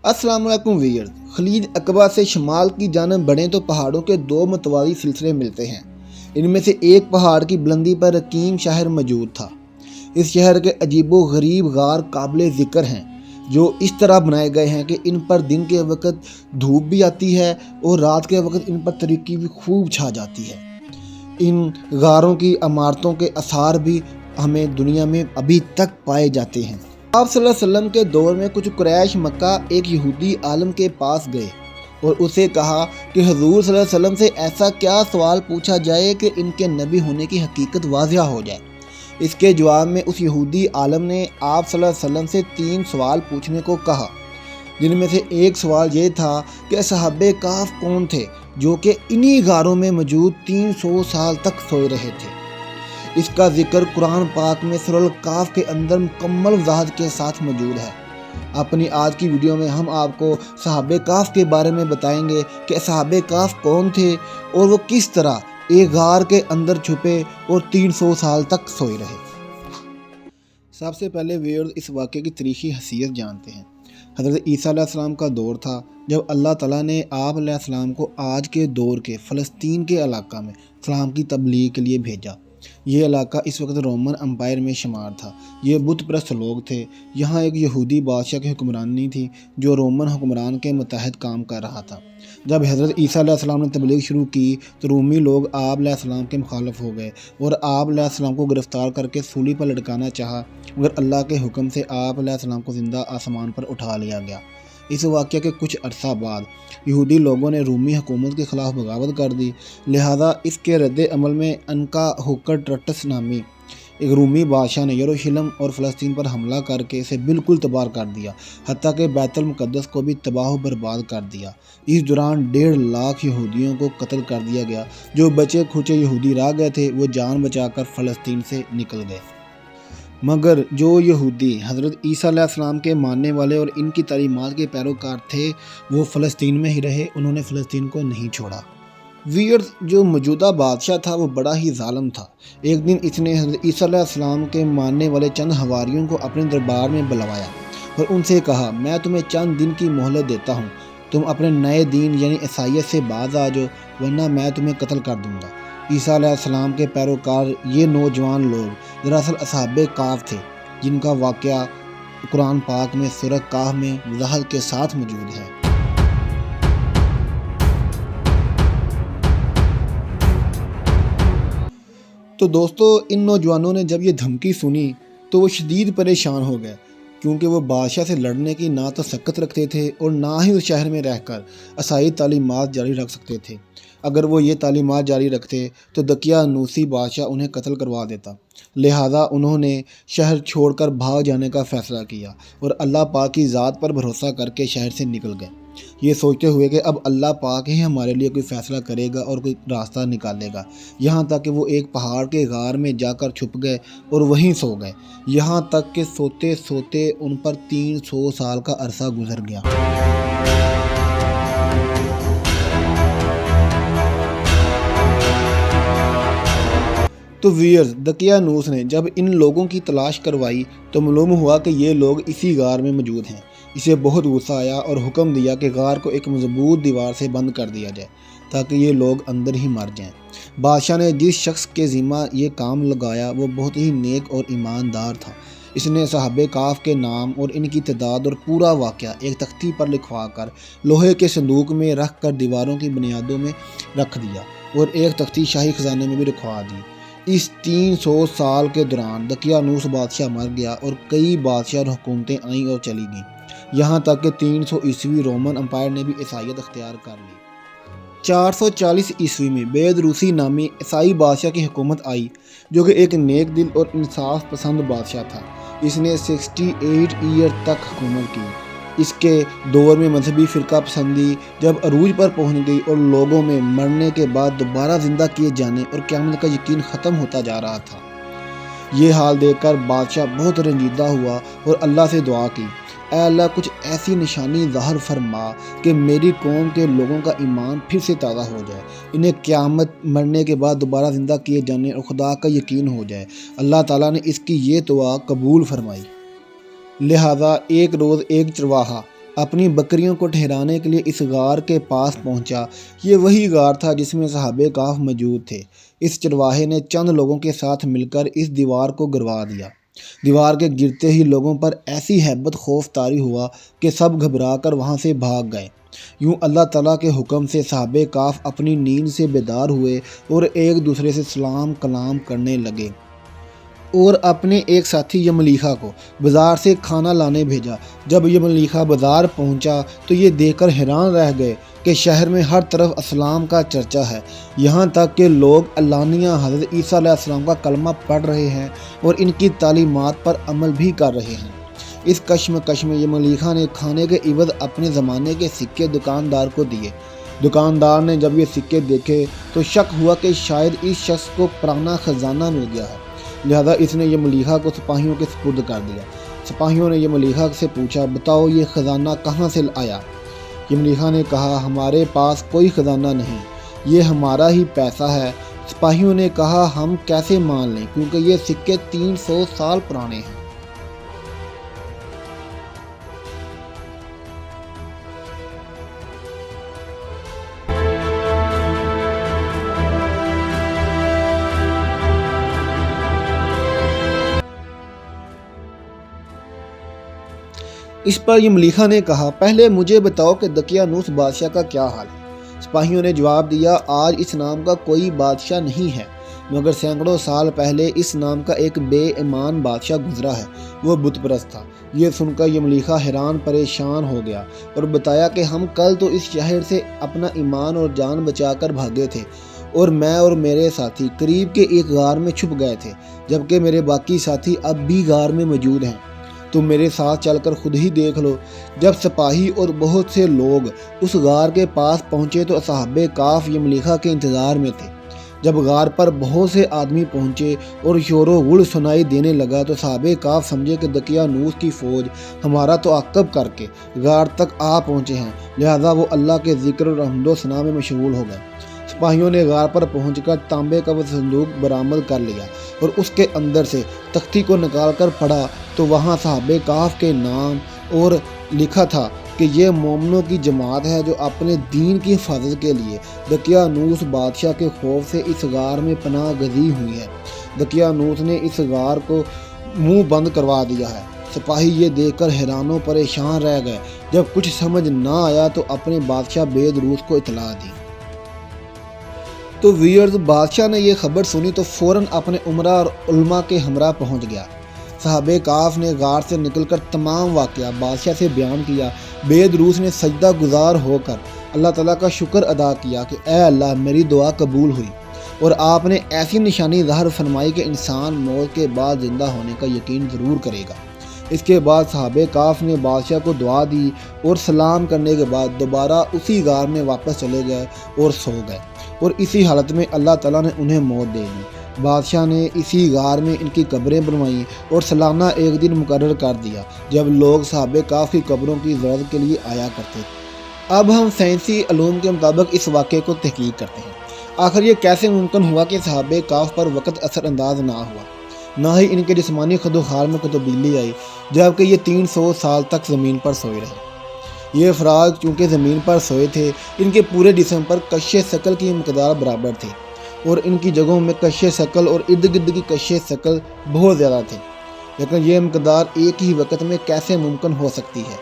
अस्सलाम वालेकुम व्यूअर्स। खलीज अकबा से शमाल की जानब बढ़ें तो पहाड़ों के दो मुतवाली सिलसिले मिलते हैं। इनमें से एक पहाड़ की बुलंदी पर रकीम शहर मौजूद था। इस शहर के अजीबो गरीब गार काबिल ज़िक्र हैं, जो इस तरह बनाए गए हैं कि इन पर दिन के वक्त धूप भी आती है और रात के वक्त इन पर तारीकी भी खूब छा जाती है। इन गारों की इमारतों के आसार भी हमें दुनिया में अभी तक पाए जाते हैं। आप सल्लल्लाहु अलैहि वसल्लम के दौर में कुछ कुरैश मक्का एक यहूदी आलम के पास गए और उसे कहा कि हुजूर सल्लल्लाहु अलैहि वसल्लम से ऐसा क्या सवाल पूछा जाए कि इनके नबी होने की हकीकत वाज़िया हो जाए। इसके जवाब में उस यहूदी आलम ने आप सल्लल्लाहु अलैहि वसल्लम से 3 सवाल पूछने को कहा, जिनमें से एक सवाल ये था कि सहाबे काफ कौन थे जो कि इन्हीं गारों में मौजूद 300 साल तक सोए रहे थे। इसका जिक्र कुरान पाक में सूरह काफ के अंदर मुकम्मल वज़ाहत के साथ मौजूद है। अपनी आज की वीडियो में हम आपको सहाबे काफ के बारे में बताएंगे कि सहाबे काफ कौन थे और वो किस तरह एक गार के अंदर छुपे और 300 साल तक सोए रहे। सबसे पहले व्यूअर्स इस वाक़े की तारीख़ी हैसियत जानते हैं। हज़रत ईसा अलैहिस्सलाम का दौर था जब अल्लाह ताला ने आप अलैहिस्सलाम को आज के दौर के फ़लस्तीन के इलाका में इस्लाम की तबलीग के लिए भेजा। ये इलाका इस वक्त रोमन एम्पायर में शुमार था। ये बुत परस्त लोग थे। यहाँ एक यहूदी बादशाह की हुक्मरानी थी जो रोमन हुक्मरान के मुतहद काम कर रहा था। जब हज़रत ईसा अलैहिस्सलाम ने तबलीग शुरू की तो रूमी लोग आप अलैहिस्सलाम के मुखालिफ हो गए और आप अलैहिस्सलाम को गिरफ़्तार करके सूली पर लटकाना चाहा, मगर अल्लाह के हुक्म से आप अलैहिस्सलाम को ज़िंदा आसमान पर उठा लिया गया। इस वाक़े के कुछ अरसा बाद यहूदी लोगों ने रूमी हुकूमत के ख़िलाफ़ बगावत कर दी। लिहाजा इसके रद्द अमल में अनका होकर ट्रटस नामी एक रूमी बादशाह ने यरूशलेम और फ़लस्तीन पर हमला करके इसे बिल्कुल तबाह कर दिया, हत्ता कि बैतुल मुक़द्दस को भी तबाह बर्बाद कर दिया। इस दौरान 1.5 लाख यहूदियों को कत्ल कर दिया गया। जो बचे खुचे यहूदी रह गए थे वो जान बचाकर फ़लस्तीन से निकल गए, मगर जो यहूदी हज़रत ईसा अलैहिस्सलाम के मानने वाले और इनकी तालीमात के पैरोकार थे वो फ़लस्तीन में ही रहे। उन्होंने फ़लस्तीन को नहीं छोड़ा। व्यूअर्स, जो मौजूदा बादशाह था वो बड़ा ही ज़ालिम था। एक दिन इसने हज़रत ईसा अलैहिस्सलाम के मानने वाले चंद हवारियों को अपने दरबार में बुलवाया और उनसे कहा, मैं तुम्हें चंद दिन की मोहलत देता हूँ, तुम अपने नए दीन यानी ईसाइयत से बाज आ जाओ, वरना मैं तुम्हें कत्ल कर दूँगा। ईसा अलैहिस्सलाम के पैरोकार ये नौजवान लोग दरअसल असहाबे काफ थे, जिनका वाक़या कुरान पाक में सूरह काफ में वज़ाहत के साथ मौजूद है। तो दोस्तों, इन नौजवानों ने जब ये धमकी सुनी तो वो शदीद परेशान हो गए, क्योंकि वो बादशाह से लड़ने की ना तो सकत रखते थे और ना ही उस शहर में रहकर ईसाई तालीमात जारी रख सकते थे। अगर वो ये तालीमात जारी रखते तो दकियानूसी बादशाह उन्हें कत्ल करवा देता। लिहाजा उन्होंने शहर छोड़कर भाग जाने का फ़ैसला किया और अल्लाह पाक की ज़ात पर भरोसा करके शहर से निकल गए, ये सोचते हुए कि अब अल्लाह पाक ही हमारे लिए कोई फ़ैसला करेगा और कोई रास्ता निकालेगा। यहाँ तक कि वो एक पहाड़ के गार में जाकर छुप गए और वहीं सो गए। यहाँ तक कि सोते सोते उन पर 300 साल का अरसा गुजर गया। तो व्यूअर्स, दकियानूस ने जब इन लोगों की तलाश करवाई तो मालूम हुआ कि ये लोग इसी गार में मौजूद हैं। इसे बहुत गुस्सा आया और हुक्म दिया कि गार को एक मजबूत दीवार से बंद कर दिया जाए ताकि ये लोग अंदर ही मर जाएं। बादशाह ने जिस शख्स के ज़िम्मा ये काम लगाया वो बहुत ही नेक और ईमानदार था। इसने सहाबे काफ के नाम और इनकी तादाद और पूरा वाक़या एक तख्ती पर लिखवा कर लोहे के संदूक में रख कर दीवारों की बुनियादों में रख दिया और एक तख्ती शाही खजाने में भी रखवा दी। इस 300 साल के दौरान दकियानूस बादशाह मर गया और कई बादशाह और हुकूमतें आईं और चली गईं। यहाँ तक कि 300 ईस्वी रोमन एम्पायर ने भी ईसाइयत अख्तियार कर ली। 440 ईस्वी में बेदरूसी नामी ईसाई बादशाह की हुकूमत आई, जो कि एक नेक दिल और इंसाफ पसंद बादशाह था। इसने 68 ईयर तक हुकूमत की। इसके दौर में मजहबी फ़िरका पसंदी जब अरूज पर पहुंच गई और लोगों में मरने के बाद दोबारा ज़िंदा किए जाने और क़यामत का यकीन ख़त्म होता जा रहा था। ये हाल देखकर बादशाह बहुत रंजीदा हुआ और अल्लाह से दुआ की, ऐ अल्लाह, कुछ ऐसी निशानी ज़ाहिर फरमा कि मेरी कौम के लोगों का ईमान फिर से ताज़ा हो जाए, इन्हें क़यामत मरने के बाद दोबारा ज़िंदा किए जाने और खुदा का यकीन हो जाए। अल्लाह ताला ने इसकी ये दुआ कबूल फरमाई। लिहाजा एक रोज़ एक चरवाहा اپنی بکریوں کو ٹھہرانے کے لیے اس غار کے پاس پہنچا۔ یہ وہی غار تھا جس میں صحابہ کہف موجود تھے۔ اس چرواہے نے چند لوگوں کے ساتھ مل کر اس دیوار کو گروا دیا۔ دیوار کے گرتے ہی لوگوں پر ایسی ہیبت خوف طاری ہوا کہ سب گھبرا کر وہاں سے بھاگ گئے۔ یوں اللہ تعالیٰ کے حکم سے صحابہ کہف اپنی نیند سے بیدار ہوئے اور ایک دوسرے سے سلام کلام کرنے لگے اور اپنے ایک ساتھی یملیخا کو بازار سے کھانا لانے بھیجا۔ جب یملیخا بازار پہنچا تو یہ دیکھ کر حیران رہ گئے کہ شہر میں ہر طرف اسلام کا چرچا ہے، یہاں تک کہ لوگ علانیہ حضرت عیسیٰ علیہ السلام کا کلمہ پڑھ رہے ہیں اور ان کی تعلیمات پر عمل بھی کر رہے ہیں۔ اس کشمکش میں یملیخا نے کھانے کے عوض اپنے زمانے کے سکے دکاندار کو دیے۔ دکاندار نے جب یہ سکے دیکھے تو شک ہوا کہ شاید اس شخص کو پرانا خزانہ مل گیا ہے، لہذا اس نے یملیخا کو سپاہیوں کے سپرد کر دیا۔ سپاہیوں نے یملیخا سے پوچھا، بتاؤ یہ خزانہ کہاں سے آیا؟ یملیخا نے کہا، ہمارے پاس کوئی خزانہ نہیں، یہ ہمارا ہی پیسہ ہے۔ سپاہیوں نے کہا، ہم کیسے مان لیں کیونکہ یہ سکے 300 سال پرانے ہیں۔ اس پر یملیخا نے کہا، پہلے مجھے بتاؤ کہ دقیانوس بادشاہ کا کیا حال ہے؟ سپاہیوں نے جواب دیا، آج اس نام کا کوئی بادشاہ نہیں ہے، مگر سینکڑوں سال پہلے اس نام کا ایک بے ایمان بادشاہ گزرا ہے، وہ بت پرست تھا۔ یہ سن کر یملیخا حیران پریشان ہو گیا اور بتایا کہ ہم کل تو اس شہر سے اپنا ایمان اور جان بچا کر بھاگے تھے اور میں اور میرے ساتھی قریب کے ایک غار میں چھپ گئے تھے، جبکہ میرے باقی ساتھی اب بھی غار میں موجود ہیں۔ تم میرے ساتھ چل کر خود ہی دیکھ لو۔ جب سپاہی اور بہت سے لوگ اس غار کے پاس پہنچے تو صحابہ کہف یملیخا کے انتظار میں تھے۔ جب غار پر بہت سے آدمی پہنچے اور شور و غل سنائی دینے لگا تو صحابہ کہف سمجھے کہ دقیانوس کی فوج ہمارا تعاقب کر کے غار تک آ پہنچے ہیں، لہذا وہ اللہ کے ذکر اور حمد و ثنا میں مشغول ہو گئے۔ سپاہیوں نے غار پر پہنچ کر تانبے کا وہ صندوق برآمد کر لیا اور اس کے اندر سے تختی کو نکال کر پڑھا تو وہاں صحابہ کہف کے نام اور لکھا تھا کہ یہ مومنوں کی جماعت ہے جو اپنے دین کی حفاظت کے لیے دقیانوس بادشاہ کے خوف سے اس غار میں پناہ گزین ہوئی ہے۔ دقیانوس نے اس غار کو منہ بند کروا دیا ہے۔ سپاہی یہ دیکھ کر حیران و پریشان رہ گئے۔ جب کچھ سمجھ نہ آیا تو اپنے بادشاہ بیدروس کو اطلاع دی۔ تو ویئرز، بادشاہ نے یہ خبر سنی تو فوراً اپنے عمرا اور علماء کے ہمراہ پہنچ گیا۔ صحابہ کہف نے غار سے نکل کر تمام واقعہ بادشاہ سے بیان کیا۔ بیدروس نے سجدہ گزار ہو کر اللہ تعالیٰ کا شکر ادا کیا کہ اے اللہ، میری دعا قبول ہوئی اور آپ نے ایسی نشانی ظاہر فرمائی کہ انسان موت کے بعد زندہ ہونے کا یقین ضرور کرے گا۔ اس کے بعد صحابہ کہف نے بادشاہ کو دعا دی اور سلام کرنے کے بعد دوبارہ اسی غار میں واپس چلے گئے اور سو گئے، اور اسی حالت میں اللہ تعالیٰ نے انہیں موت دے دی۔ بادشاہ نے اسی غار میں ان کی قبریں بنوائیں اور سالانہ ایک دن مقرر کر دیا جب لوگ صحابہ کہف کی قبروں کی زیارت کے لیے آیا کرتے تھے۔ اب ہم سائنسی علوم کے مطابق اس واقعے کو تحقیق کرتے ہیں۔ آخر یہ کیسے ممکن ہوا کہ صحابہ کہف پر وقت اثر انداز نہ ہوا، نہ ہی ان کے جسمانی خد و خال میں کوئی تبدیلی آئی، جبکہ یہ 300 سال تک زمین پر سوئے رہے۔ یہ افراد چونکہ زمین پر سوئے تھے، ان کے پورے جسم پر کش ثقل کی مقدار برابر تھی اور ان کی جگہوں میں کش ثقل اور ارد گرد کی کش ثقل بہت زیادہ تھے، لیکن یہ مقدار ایک ہی وقت میں کیسے ممکن ہو سکتی ہے؟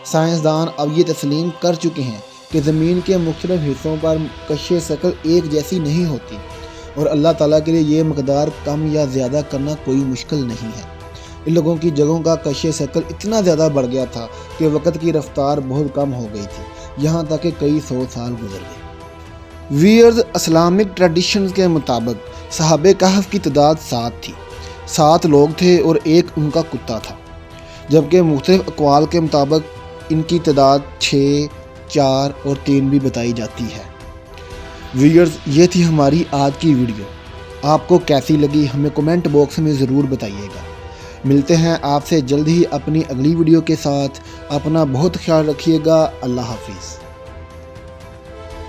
سائنسدان اب یہ تسلیم کر چکے ہیں کہ زمین کے مختلف حصوں پر کش ثقل ایک جیسی نہیں ہوتی اور اللہ تعالیٰ کے لیے یہ مقدار کم یا زیادہ کرنا کوئی مشکل نہیں ہے۔ ان لوگوں کی جگہوں کا کش ثقل اتنا زیادہ بڑھ گیا تھا کہ وقت کی رفتار بہت کم ہو گئی تھی، یہاں تک کہ کئی 100 سال گزر گئے۔ ویئرز، اسلامک ٹریڈیشنز کے مطابق صحابہ کہف کی تعداد 7 تھی۔ 7 لوگ تھے اور ایک ان کا کتا تھا، جبکہ مختلف اقوال کے مطابق ان کی تعداد 6، 4 اور 3 بھی بتائی جاتی ہے۔ ویئرز، یہ تھی ہماری آج کی ویڈیو۔ آپ کو کیسی لگی ہمیں کمنٹ باکس میں ضرور بتائیے گا۔ ملتے ہیں آپ سے جلد ہی اپنی اگلی ویڈیو کے ساتھ۔ اپنا بہت خیال رکھیے گا۔ اللہ حافظ۔